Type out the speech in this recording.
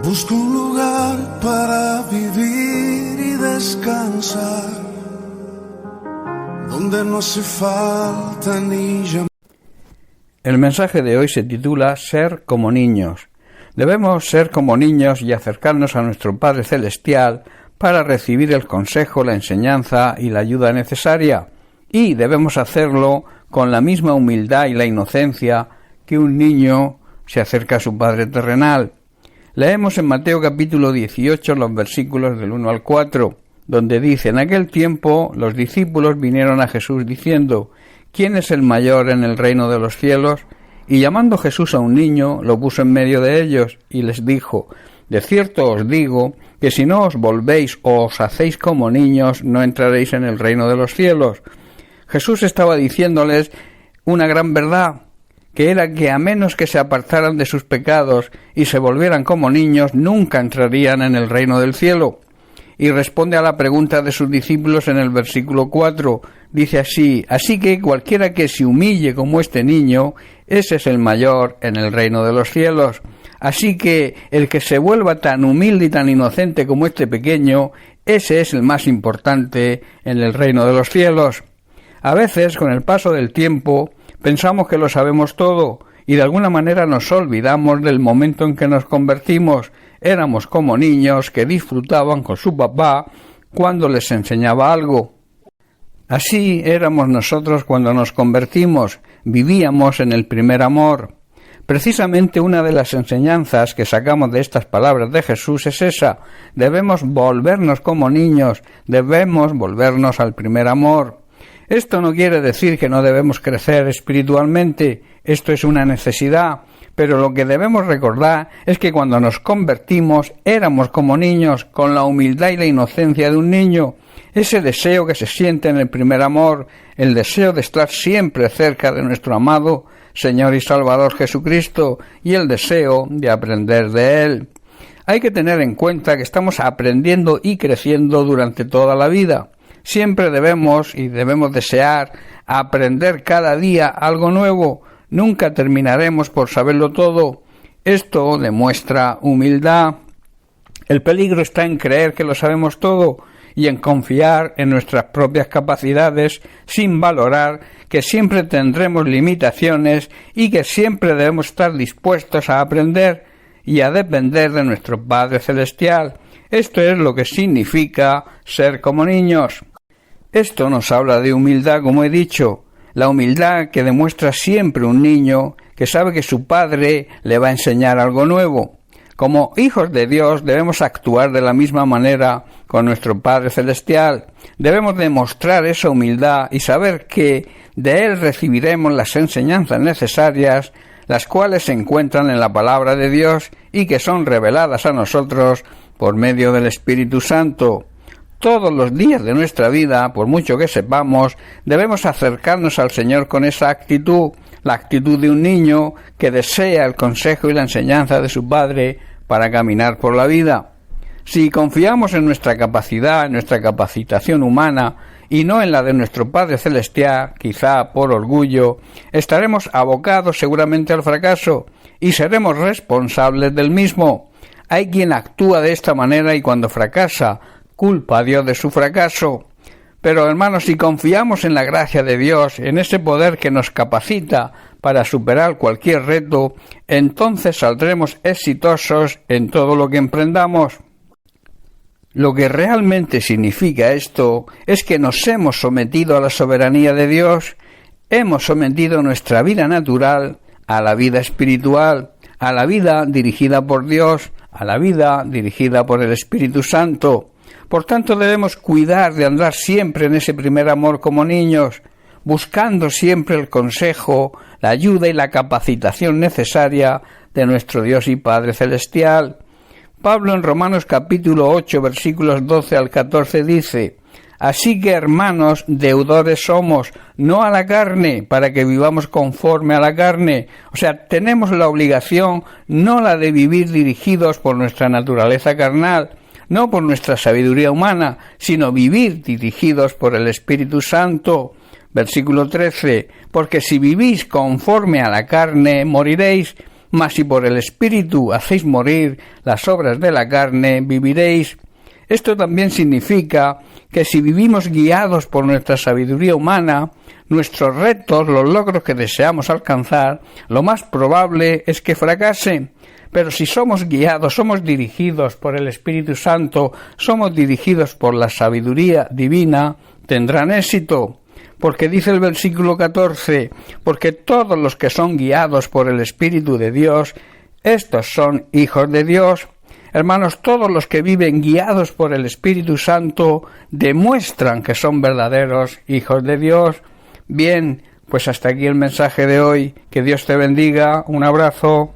Busco un lugar para vivir y descansar, donde no hace falta ni llamar. El mensaje de hoy se titula Ser como niños. Debemos ser como niños y acercarnos a nuestro Padre Celestial para recibir el consejo, la enseñanza y la ayuda necesaria. Y debemos hacerlo con la misma humildad y la inocencia que un niño se acerca a su Padre terrenal. Leemos en Mateo capítulo 18 los versículos del 1 al 4, donde dice: en aquel tiempo los discípulos vinieron a Jesús diciendo: ¿quién es el mayor en el reino de los cielos? Y llamando Jesús a un niño, lo puso en medio de ellos, y les dijo: de cierto os digo, que si no os volvéis o os hacéis como niños, no entraréis en el reino de los cielos. Jesús estaba diciéndoles una gran verdad, que era que a menos que se apartaran de sus pecados y se volvieran como niños, nunca entrarían en el reino del cielo. Y responde a la pregunta de sus discípulos en el versículo 4, dice así: así que cualquiera que se humille como este niño, ese es el mayor en el reino de los cielos. Así que el que se vuelva tan humilde y tan inocente como este pequeño, ese es el más importante en el reino de los cielos. A veces, con el paso del tiempo, pensamos que lo sabemos todo y de alguna manera nos olvidamos del momento en que nos convertimos. Éramos como niños que disfrutaban con su papá cuando les enseñaba algo. Así éramos nosotros cuando nos convertimos, vivíamos en el primer amor. Precisamente una de las enseñanzas que sacamos de estas palabras de Jesús es esa: debemos volvernos como niños, debemos volvernos al primer amor. Esto no quiere decir que no debemos crecer espiritualmente, esto es una necesidad, pero lo que debemos recordar es que cuando nos convertimos éramos como niños, con la humildad y la inocencia de un niño. Ese deseo que se siente en el primer amor, el deseo de estar siempre cerca de nuestro amado Señor y Salvador Jesucristo, y el deseo de aprender de Él. Hay que tener en cuenta que estamos aprendiendo y creciendo durante toda la vida. Siempre debemos desear aprender cada día algo nuevo. Nunca terminaremos por saberlo todo. Esto demuestra humildad. El peligro está en creer que lo sabemos todo y en confiar en nuestras propias capacidades sin valorar que siempre tendremos limitaciones y que siempre debemos estar dispuestos a aprender y a depender de nuestro Padre Celestial. Esto es lo que significa ser como niños. Esto nos habla de humildad, como he dicho, la humildad que demuestra siempre un niño que sabe que su padre le va a enseñar algo nuevo. Como hijos de Dios debemos actuar de la misma manera con nuestro Padre Celestial. Debemos demostrar esa humildad y saber que de Él recibiremos las enseñanzas necesarias, las cuales se encuentran en la palabra de Dios y que son reveladas a nosotros por medio del Espíritu Santo. Todos los días de nuestra vida, por mucho que sepamos, debemos acercarnos al Señor con esa actitud, la actitud de un niño que desea el consejo y la enseñanza de su Padre para caminar por la vida. Si confiamos en nuestra capacidad, en nuestra capacitación humana, y no en la de nuestro Padre Celestial, quizá por orgullo, estaremos abocados seguramente al fracaso y seremos responsables del mismo. Hay quien actúa de esta manera y cuando fracasa, culpa a Dios de su fracaso. Pero hermanos, si confiamos en la gracia de Dios, en ese poder que nos capacita para superar cualquier reto, entonces saldremos exitosos en todo lo que emprendamos. Lo que realmente significa esto es que nos hemos sometido a la soberanía de Dios, hemos sometido nuestra vida natural a la vida espiritual, a la vida dirigida por Dios, a la vida dirigida por el Espíritu Santo. Por tanto, debemos cuidar de andar siempre en ese primer amor como niños, buscando siempre el consejo, la ayuda y la capacitación necesaria de nuestro Dios y Padre Celestial. Pablo en Romanos capítulo 8, versículos 12 al 14 dice: así que, hermanos, deudores somos, no a la carne, para que vivamos conforme a la carne. O sea, tenemos la obligación, no la de vivir dirigidos por nuestra naturaleza carnal, no por nuestra sabiduría humana, sino vivir dirigidos por el Espíritu Santo. Versículo 13, porque si vivís conforme a la carne, moriréis, Mas si por el Espíritu hacéis morir las obras de la carne, viviréis. Esto también significa que si vivimos guiados por nuestra sabiduría humana, nuestros retos, los logros que deseamos alcanzar, lo más probable es que fracasen. Pero si somos guiados, somos dirigidos por el Espíritu Santo, somos dirigidos por la sabiduría divina, tendrán éxito. Porque dice el versículo 14, porque todos los que son guiados por el Espíritu de Dios, estos son hijos de Dios. Hermanos, todos los que viven guiados por el Espíritu Santo demuestran que son verdaderos hijos de Dios. Bien, pues hasta aquí el mensaje de hoy. Que Dios te bendiga. Un abrazo.